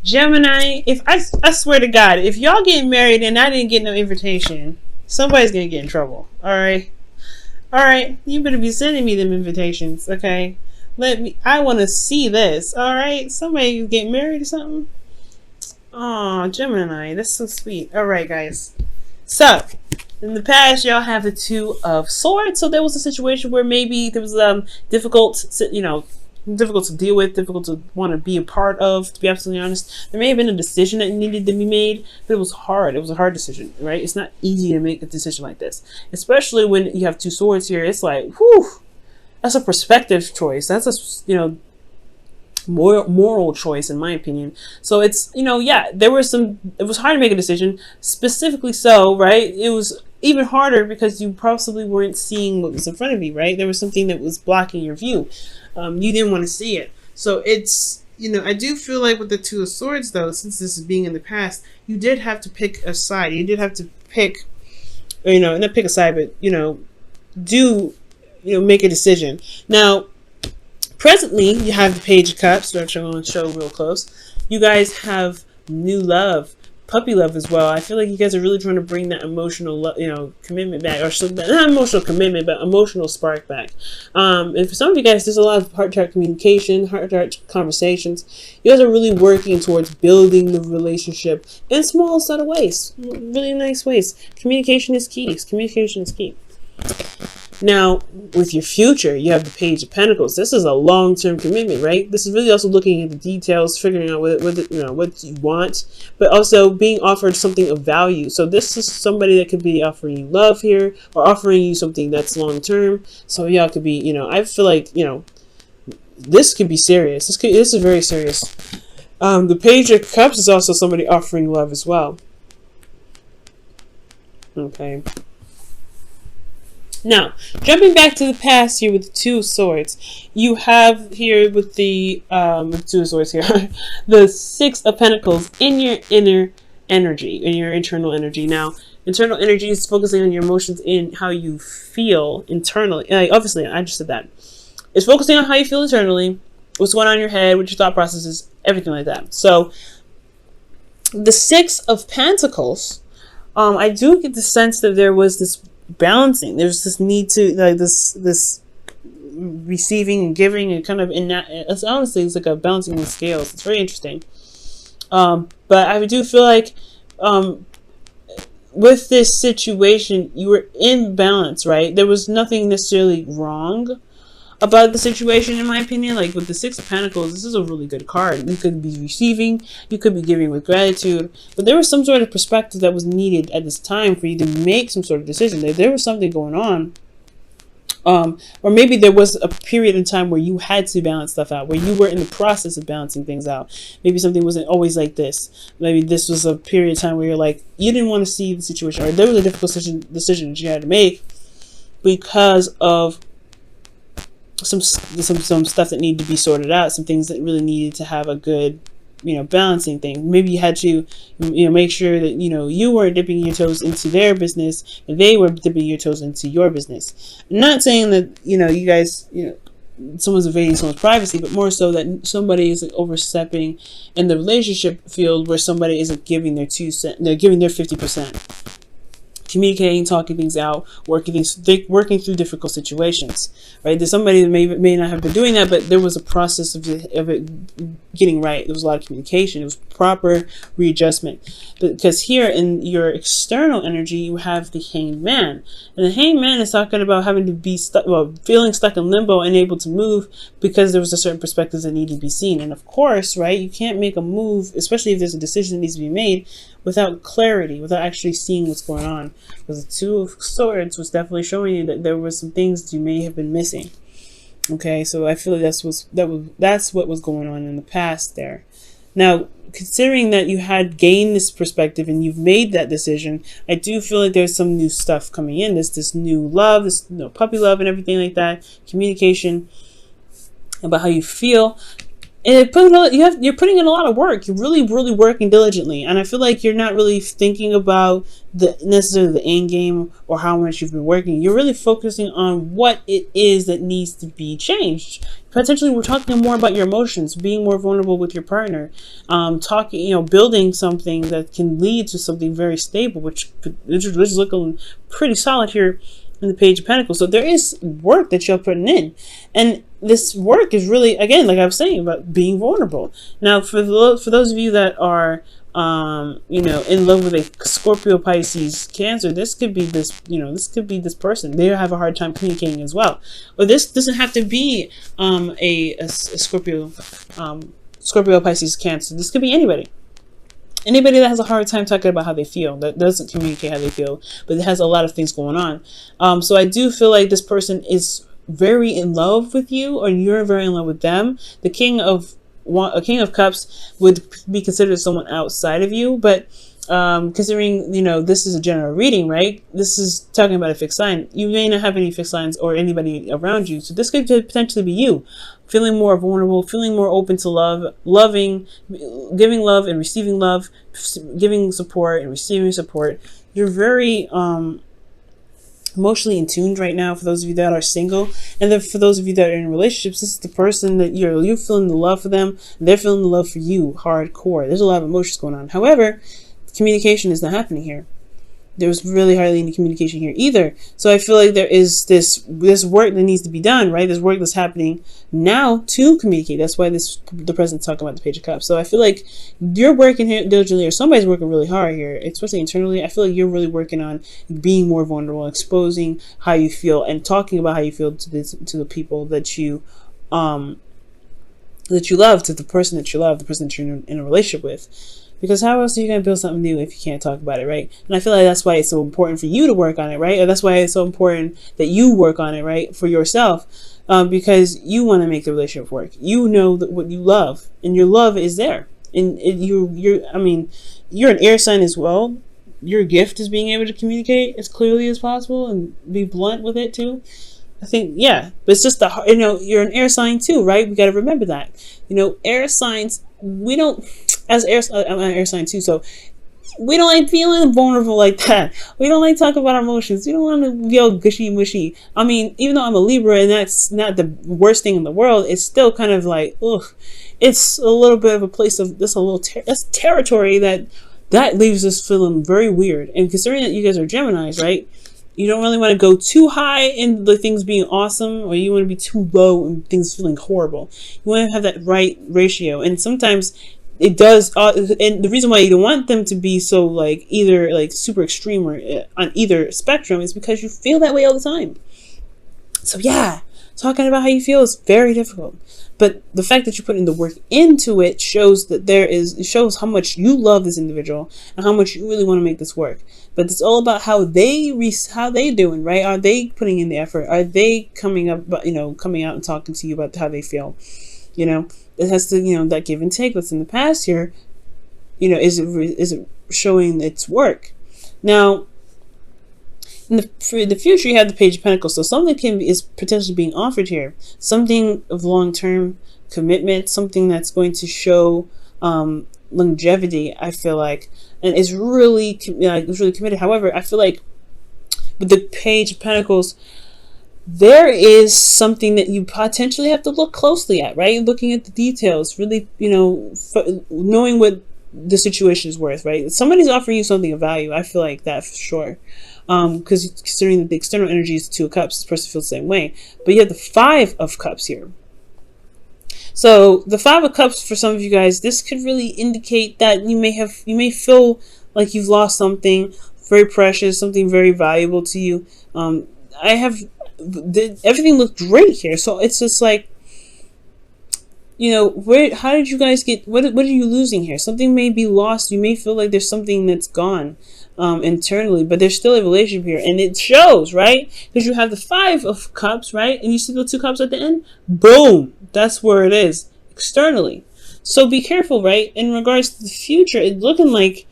Gemini, if I swear to God, if y'all get married and I didn't get no invitation, somebody's gonna get in trouble. All right. You better be sending me them invitations, okay? I want to see this. All right, somebody get married or something. Oh, Gemini, that's so sweet. All right, guys. So, in the past, y'all have the Two of Swords. So there was a situation where maybe there was difficult to deal with, difficult to want to be a part of, to be absolutely honest. There may have been a decision that needed to be made, but it was hard. It was a hard decision, right? It's not easy to make a decision like this, especially when you have two swords here. It's like, whew, that's a perspective choice. That's a, moral choice, in my opinion. So it's, it was hard to make a decision, specifically so, right? It was even harder because you possibly weren't seeing what was in front of you, right? There was something that was blocking your view. You didn't want to see it. So it's, I do feel like with the Two of Swords, though, since this is being in the past, you did have to pick a side. You did have to pick, not pick a side, but, make a decision. Now, presently, you have the Page of Cups, which I'm going to show real close. You guys have new love, puppy love as well. I feel like you guys are really trying to bring that emotional, commitment back, or not emotional commitment, but emotional spark back. And for some of you guys, there's a lot of heart-to-heart communication, heart-to-heart conversations. You guys are really working towards building the relationship in small subtle ways, really nice ways. Communication is key. Now, with your future, you have the Page of Pentacles. This is a long-term commitment, right? This is really also looking at the details, figuring out what you want, but also being offered something of value. So this is somebody that could be offering you love here, or offering you something that's long-term. So y'all could be, I feel like, this could be serious. This is very serious. The Page of Cups is also somebody offering love as well. Okay. Now, jumping back to the past here with the Two of Swords, you have here with the Two of Swords here, the Six of Pentacles in your inner energy, in your internal energy. Now, internal energy is focusing on your emotions in how you feel internally. Obviously, I just said that. It's focusing on how you feel internally, what's going on in your head, what your thought processes, everything like that. So, the Six of Pentacles, I do get the sense that there was this balancing. There's this need to this receiving and giving, and kind of in that, it's honestly, it's like a balancing the scales. It's very interesting. But I do feel like with this situation, you were in balance, right? There was nothing necessarily wrong about the situation, in my opinion. Like with the Six of Pentacles, this is a really good card. You could be receiving, you could be giving with gratitude, but there was some sort of perspective that was needed at this time for you to make some sort of decision. There was something going on, or maybe there was a period in time where you had to balance stuff out, where you were in the process of balancing things out. Maybe something wasn't always like this. Maybe this was a period of time where you're like, you didn't want to see the situation, or there was a difficult decision that you had to make because of some stuff that needed to be sorted out, some things that really needed to have a good, balancing thing. Maybe you had to, make sure that, you weren't dipping your toes into their business and they were dipping your toes into your business. I'm not saying that, you guys, someone's invading someone's privacy, but more so that somebody is overstepping in the relationship field where somebody isn't giving their they're giving their 50%. Communicating, talking things out, working through difficult situations, right? There's somebody that may not have been doing that, but there was a process of it getting right. There was a lot of communication. It was proper readjustment. Because here in your external energy, you have the Hanged Man. And the Hanged Man is talking about having to be stuck, feeling stuck in limbo, unable to move because there was a certain perspective that needed to be seen. And of course, right, you can't make a move, especially if there's a decision that needs to be made, without clarity, without actually seeing what's going on. Because the Two of Swords was definitely showing you that there were some things that you may have been missing. Okay, so I feel like that's what was going on in the past there. Now, considering that you had gained this perspective and you've made that decision, I do feel like there's some new stuff coming in. This new love, this puppy love and everything like that. Communication about how you feel. And you're putting in a lot of work. You're really, really working diligently, and I feel like you're not really thinking about necessarily the end game or how much you've been working. You're really focusing on what it is that needs to be changed. Potentially, we're talking more about your emotions, being more vulnerable with your partner, building something that can lead to something very stable, which is looking pretty solid here in the Page of Pentacles. So there is work that you're putting in, and this work is really, again, like I was saying, about being vulnerable. Now, for those of you that are in love with a Scorpio, Pisces, Cancer, this could be this person. They have a hard time communicating as well. But this doesn't have to be a Scorpio, Pisces, Cancer. This could be anybody. Anybody that has a hard time talking about how they feel, that doesn't communicate how they feel, but it has a lot of things going on. So I do feel like this person is very in love with you, or you're very in love with them. The King of Cups would be considered someone outside of you, but considering this is a general reading, right? This is talking about a fixed sign. You may not have any fixed signs or anybody around you, so this could potentially be you, feeling more vulnerable, feeling more open to love, giving love and receiving love, giving support and receiving support. You're very emotionally in tuned right now, for those of you that are single. And then for those of you that are in relationships, this is the person that you're feeling the love for them, and they're feeling the love for you hardcore. There's a lot of emotions going on. However, communication is not happening here. There's really hardly any communication here either. So I feel like there is this work that needs to be done, right? There's work that's happening now to communicate. That's why the president's talking about the Page of Cups. So I feel like you're working here diligently, or somebody's working really hard here, especially internally. I feel like you're really working on being more vulnerable, exposing how you feel, and talking about how you feel to the people that you love, to the person that you love, the person that you're in a relationship with. Because how else are you going to build something new if you can't talk about it, right? And I feel like that's why it's so important for you to work on it, right? Or that's why it's so important that you work on it, right? For yourself. Because you want to make the relationship work. You know what you love, and your love is there. And you're an air sign as well. Your gift is being able to communicate as clearly as possible and be blunt with it too. I think, yeah, but it's just you're an air sign too, right? We got to remember that. Air signs, we don't, I'm an air sign too, so we don't like feeling vulnerable like that. We don't like talking about our emotions. We don't want to be all gushy mushy. I mean, even though I'm a Libra and that's not the worst thing in the world, it's still kind of like, ugh, it's a little bit of a place of this, that's territory that leaves us feeling very weird. And considering that you guys are Geminis, right? You don't really want to go too high in the things being awesome, or you want to be too low and things feeling horrible. You want to have that right ratio. And sometimes it does, and the reason why you don't want them to be so either super extreme or on either spectrum is because you feel that way all the time. So yeah, talking about how you feel is very difficult. But the fact that you're putting the work into it shows that it shows how much you love this individual and how much you really want to make this work. But it's all about how they doing, right? Are they putting in the effort? Are they coming out and talking to you about how they feel? It has to, that give and take that's in the past here, is it showing its work? Now, in the future, you have the Page of Pentacles. So something is potentially being offered here. Something of long-term commitment, something that's going to show longevity, I feel like. And it's really committed. However, I feel like with the Page of Pentacles, there is something that you potentially have to look closely at, right? Looking at the details, really, knowing what the situation is worth, right? Somebody's offering you something of value. I feel like that for sure. Because considering that the external energy is the Two of Cups, this person feels the same way. But you have the Five of Cups here. So the Five of Cups, for some of you guys, this could really indicate that you may feel like you've lost something very precious, something very valuable to you. Everything looked great here, so it's just like, how did you guys get, what are you losing here? Something may be lost. You may feel like there's something that's gone internally, but there's still a relationship here, and it shows, right? Because you have the Five of Cups, right? And you see the Two Cups at the end? Boom! That's where it is, externally. So be careful, right? In regards to the future, it's looking like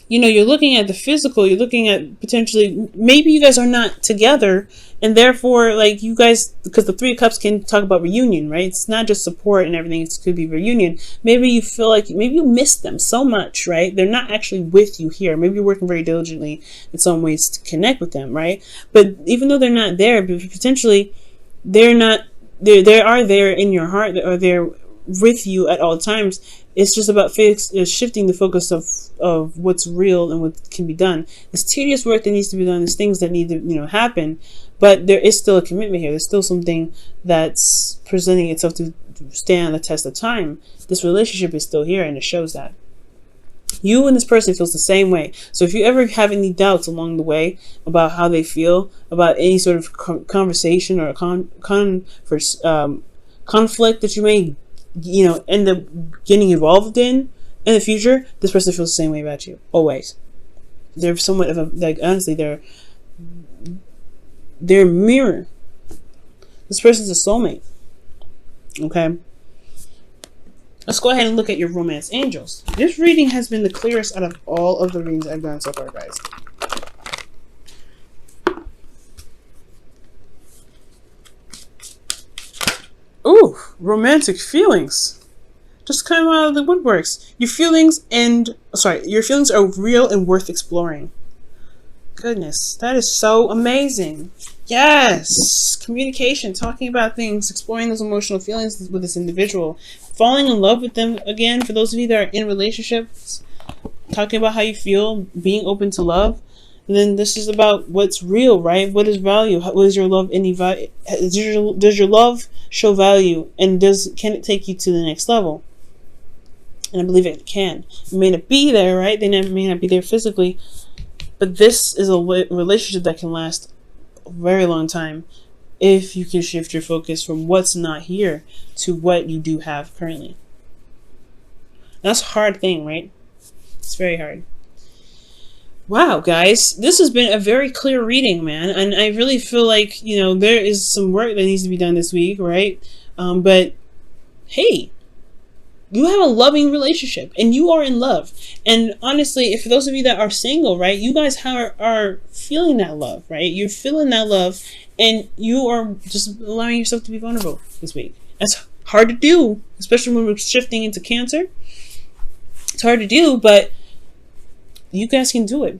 you know, you're looking at the physical, you're looking at potentially, maybe you guys are not together, and therefore, like, you guys, because the Three of Cups can talk about reunion, right? It's not just support and everything, it could be reunion. Maybe you feel like, maybe you miss them so much, right? They're not actually with you here. Maybe you're working very diligently in some ways to connect with them, right? But even though they're not there, potentially, they're not, they are there in your heart, or they're with you at all times. It's just about shifting the focus of what's real and what can be done. There's tedious work that needs to be done. There's things that need to, you know, happen, but there is still a commitment here. There's still something that's presenting itself to stand the test of time. This relationship is still here, and it shows that. You and this person feels the same way. So if you ever have any doubts along the way about how they feel, about any sort of conversation or conflict that you may, you know, end up getting involved in the future, this person feels the same way about you. Always. They're somewhat of a, like, honestly, they're a mirror. This person's a soulmate. Okay? Let's go ahead and look at your romance angels. This reading has been the clearest out of all of the readings I've done so far, guys. Ooh, romantic feelings. Just come out of the woodworks. Your feelings are real and worth exploring. Goodness, that is so amazing. Yes, communication, talking about things, exploring those emotional feelings with this individual, falling in love with them again. For those of you that are in relationships, talking about how you feel, being open to love. And then this is about what's real, right? What is value? What is your love? Any value? Does your love show value? And can it take you to the next level? And I believe it can. It may not be there, right? They may not be there physically, but this is a relationship that can last a very long time if you can shift your focus from what's not here to what you do have currently. That's a hard thing, right? It's very hard. Wow, guys, this has been a very clear reading, man. And I really feel like, you know, there is some work that needs to be done this week, right? But hey, you have a loving relationship and you are in love. And honestly, if for those of you that are single, right, you guys are feeling that love, right? You're feeling that love and you are just allowing yourself to be vulnerable this week. That's hard to do, especially when we're shifting into Cancer. It's hard to do, but you guys can do it.